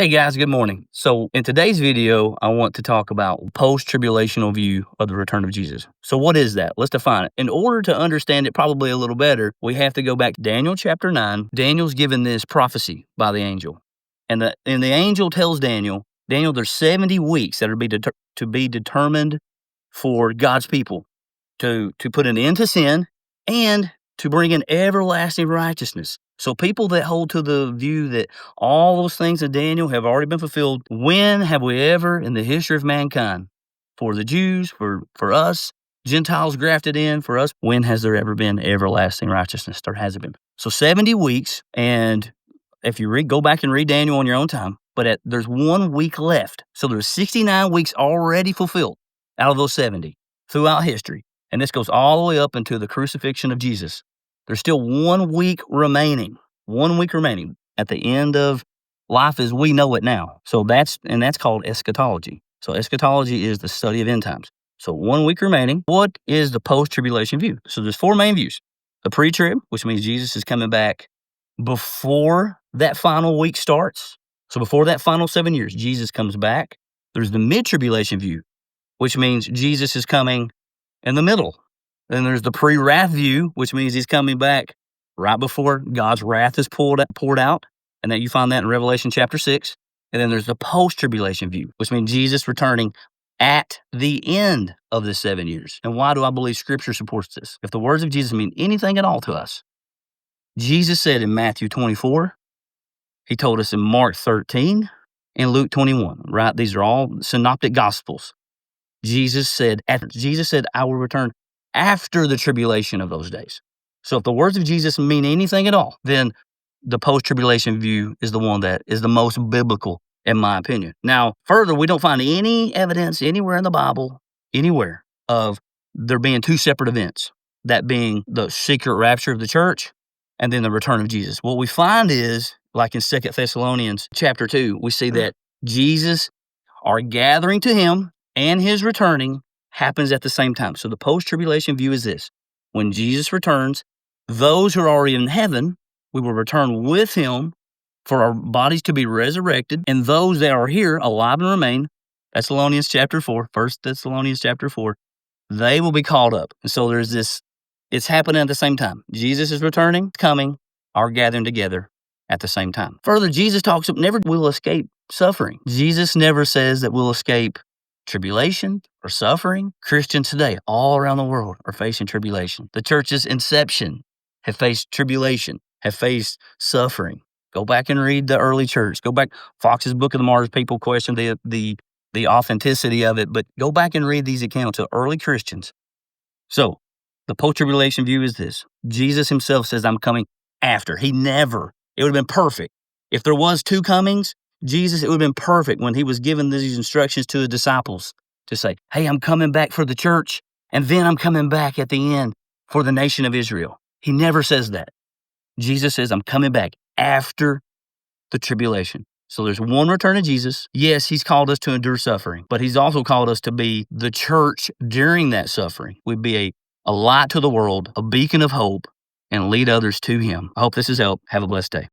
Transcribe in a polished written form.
Hey guys, good morning. So in today's video, I want to talk about post-tribulational view of the return of Jesus. So what is that? Let's define it. In order to understand it probably a little better, we have to go back to Daniel chapter 9. Daniel's given this prophecy by the angel. And the angel tells Daniel, there's 70 weeks that are to be determined for God's people to put an end to sin and to bring in everlasting righteousness. So people that hold to the view that all those things in Daniel have already been fulfilled, when have we ever in the history of mankind, for the Jews, for us, Gentiles grafted in, for us, when has there ever been everlasting righteousness? There hasn't been. So 70 weeks, and if you go back and read Daniel on your own time, but there's 1 week left. So there's 69 weeks already fulfilled out of those 70 throughout history. And this goes all the way up into the crucifixion of Jesus. There's still 1 week remaining. 1 week remaining at the end of life as we know it now. So that's called eschatology. So eschatology is the study of end times. So 1 week remaining. What is the post-tribulation view? So there's 4 main views. The pre-trib, which means Jesus is coming back before that final week starts. So before that final 7 years, Jesus comes back. There's the mid-tribulation view, which means Jesus is coming in the middle. Then there's the pre-wrath view, which means he's coming back right before God's wrath is poured out. And that you find that in Revelation chapter 6. And then there's the post-tribulation view, which means Jesus returning at the end of the 7 years. And why do I believe Scripture supports this? If the words of Jesus mean anything at all to us, Jesus said in Matthew 24, he told us in Mark 13, and Luke 21, right? These are all synoptic gospels. Jesus said, I will return after the tribulation of those days. So if the words of Jesus mean anything at all, then the post-tribulation view is the one that is the most biblical, in my opinion. Now, further, we don't find any evidence anywhere in the Bible, anywhere, of there being 2 separate events, that being the secret rapture of the church and then the return of Jesus. What we find is, like in 2 Thessalonians chapter 2, we see that Jesus are gathering to him and his returning happens at the same time. So the post-tribulation view is this. When Jesus returns, those who are already in heaven, we will return with him for our bodies to be resurrected. And those that are here, alive and remain, Thessalonians chapter 4, 1 Thessalonians chapter 4, they will be called up. And so there's this, it's happening at the same time. Jesus is returning, coming, are gathering together at the same time. Further, Jesus talks about never will escape suffering. Jesus never says that we'll escape tribulation or suffering. Christians today all around the world are facing tribulation. The church's inception have faced tribulation, have faced suffering. Go back and read the early church. Go back, Fox's Book of the Martyrs. People question the authenticity of it, but go back and read these accounts of early Christians. So the post-tribulation view is this. Jesus himself says, I'm coming after. It would have been perfect. If there was 2 comings, Jesus, it would have been perfect when he was giving these instructions to his disciples to say, hey, I'm coming back for the church, and then I'm coming back at the end for the nation of Israel. He never says that. Jesus says, I'm coming back after the tribulation. So there's one return of Jesus. Yes, he's called us to endure suffering, but he's also called us to be the church during that suffering. We'd be a light to the world, a beacon of hope, and lead others to him. I hope this has helped. Have a blessed day.